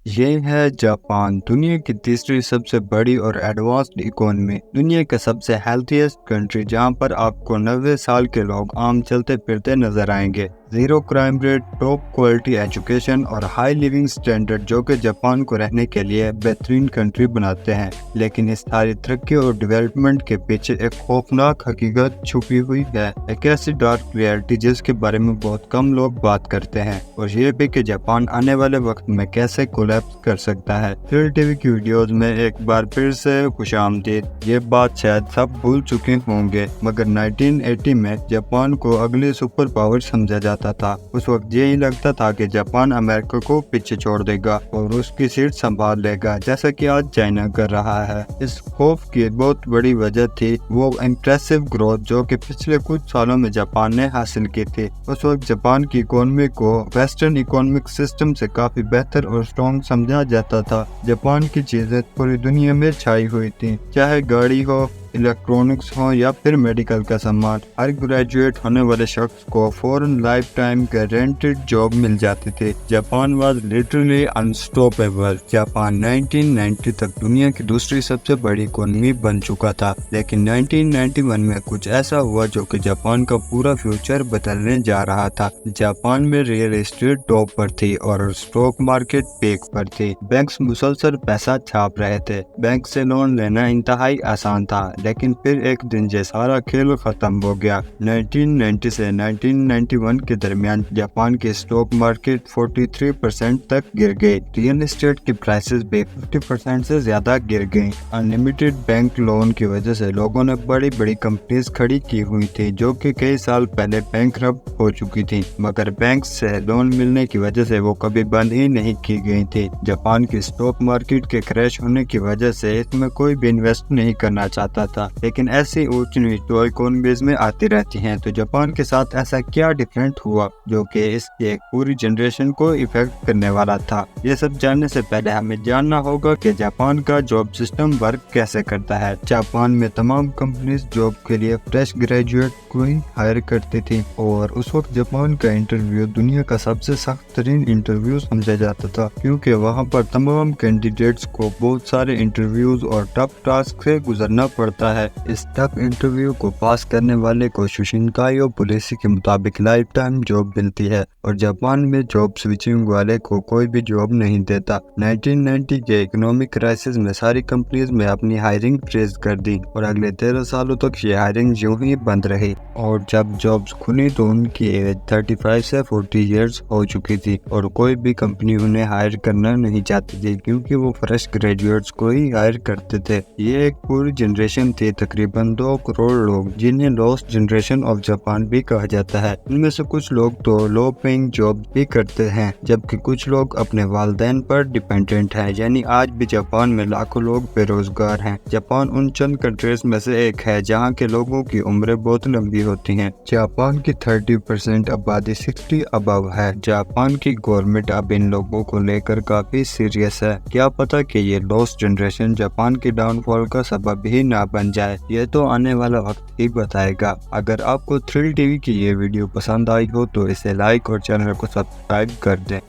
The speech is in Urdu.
یہ ہے جاپان، دنیا کی تیسری سب سے بڑی اور ایڈوانسڈ اکانومی، دنیا کا سب سے ہیلتھیسٹ کنٹری، جہاں پر آپ کو 90 سال کے لوگ عام چلتے پھرتے نظر آئیں گے۔ Zero crime rate, top quality education اور ہائی لیونگ سٹینڈرڈ جو کہ جاپان کو رہنے کے لیے بہترین کنٹری بناتے ہیں۔ لیکن اس ساری ترقی اور ڈیولپمنٹ کے پیچھے ایک خوفناک حقیقت چھپی ہوئی ہے، ایک ایسی ڈارک ریئلٹی جس کے بارے میں بہت کم لوگ بات کرتے ہیں، اور یہ بھی کہ جاپان آنے والے وقت میں کیسے کولیپس کر سکتا ہے۔ تھرل ٹی وی کی ویڈیوز میں ایک بار پھر سے خوش آمدید۔ یہ بات شاید سب بھول چکے ہوں گے، مگر 1980 میں جاپان کو اگلی سپر پاور سمجھا جاتا تھا۔ اس وقت یہی لگتا تھا کہ جاپان امریکہ کو پیچھے چھوڑ دے گا اور اس کی سیٹ سنبھال لے گا، جیسا کہ آج چائنا کر رہا ہے۔ اس خوف کی بہت بڑی وجہ تھی وہ امپریسو گروتھ جو کہ پچھلے کچھ سالوں میں جاپان نے حاصل کی تھی۔ اس وقت جاپان کی اکانومی کو ویسٹرن اکنامک سسٹم سے کافی بہتر اور اسٹرانگ سمجھا جاتا تھا۔ جاپان کی چیزیں پوری دنیا میں چھائی ہوئی تھیں، چاہے گاڑی ہو، الیکٹرونکس ہو یا پھر میڈیکل کا سامان۔ ہر گریجویٹ ہونے والے شخص کو فوراً لائف ٹائم گارنٹیڈ جاب مل جاتی تھی۔ Japan was literally unstoppable. Japan 1990 تک دنیا کی دوسری سب سے بڑی اکانومی بن چکا تھا، لیکن 1991 میں کچھ ایسا ہوا جو کہ جاپان کا پورا فیوچر بدلنے جا رہا تھا۔ جاپان میں ریئل اسٹیٹ ٹاپ پر تھی اور اسٹاک مارکیٹ پیک پر تھی۔ بینکس مسلسل پیسہ چھاپ رہے تھے، بینک سے لون لینا انتہائی آسان تھا، لیکن پھر ایک دن یہ سارا کھیل ختم ہو گیا۔ 1990 سے 1991 کے درمیان جاپان کی اسٹاک مارکیٹ 43% تک گر گئی۔ ریئل اسٹیٹ کی پرائسز بھی 50% سے زیادہ گر گئیں۔ انلمیٹڈ بینک لون کی وجہ سے لوگوں نے بڑی بڑی کمپنیز کھڑی کی ہوئی تھی جو کہ کئی سال پہلے بینکرپٹ ہو چکی تھیں، مگر بینک سے لون ملنے کی وجہ سے وہ کبھی بند ہی نہیں کی گئی تھی۔ جاپان کی اسٹاک مارکیٹ کے کریش ہونے کی وجہ سے اس میں کوئی بھی انویسٹ نہیں کرنا چاہتا تھا، لیکن ایسی اونچ نیچ تو اکانومیز میں آتی رہتی ہیں۔ تو جاپان کے ساتھ ایسا کیا ڈیفرنٹ ہوا جو کہ اس کی ایک پوری جنریشن کو افیکٹ کرنے والا تھا؟ یہ سب جاننے سے پہلے ہمیں جاننا ہوگا کہ جاپان کا جاب سسٹم ورک کیسے کرتا ہے۔ جاپان میں تمام کمپنیز جاب کے لیے فریش گریجویٹ کو ہی ہائر کرتی تھی، اور اس وقت جاپان کا انٹرویو دنیا کا سب سے سخت ترین انٹرویو سمجھا جاتا تھا، کیونکہ وہاں پر تمام کینڈیڈیٹس کو بہت سارے انٹرویوز اور ٹف ٹاسک سے گزرنا پڑتا ہے۔ اس ٹف انٹرویو کو پاس کرنے والے کو شوشنکایو پالیسی کے مطابق لائف ٹائم جاب ملتی ہے، اور جاپان میں جاب سوئچنگ والے کو کوئی بھی جاب نہیں دیتا۔ 1990 کے اکنامک کرائسس میں ساری کمپنیز میں اپنی ہائرنگ فریز کر دی، اور اگلے 13 سالوں تک یہ ہائرنگ یوں ہی بند رہی، اور جب جابز کھلی تو ان کی ایج 35 سے 40 ایئرز ہو چکی تھی، اور کوئی بھی کمپنی انہیں ہائر کرنا نہیں چاہتی تھی کیونکہ وہ فریش گریجویٹس کو ہی ہائر کرتے تھے۔ یہ ایک پوری جنریشن تھی، تقریباً 2 کروڑ لوگ، جنہیں لاسٹ جنریشن آف جاپان بھی کہا جاتا ہے۔ ان میں سے کچھ لوگ تو لو پیئنگ جاب بھی کرتے ہیں، جبکہ کچھ لوگ اپنے والدین پر ڈیپینڈنٹ ہیں، یعنی آج بھی جاپان میں لاکھوں لوگ بے روزگار ہیں۔ جاپان ان چند کنٹریز میں سے ایک ہے جہاں کے لوگوں کی عمریں بہت لمبی ہوتی ہیں۔ جاپان کی 30% آبادی 60 ابو ہے۔ جاپان کی گورنمنٹ اب ان لوگوں کو لے کر کافی سیریس ہے۔ کیا پتا کہ یہ لاسٹ جنریشن جاپان کی ڈاؤن فال کا سبب ہی نہ بن جائے، یہ تو آنے والا وقت ہی بتائے گا۔ اگر آپ کو تھرل ٹی وی کی یہ ویڈیو پسند آئی ہو تو اسے لائک اور چینل کو سبسکرائب کر دیں۔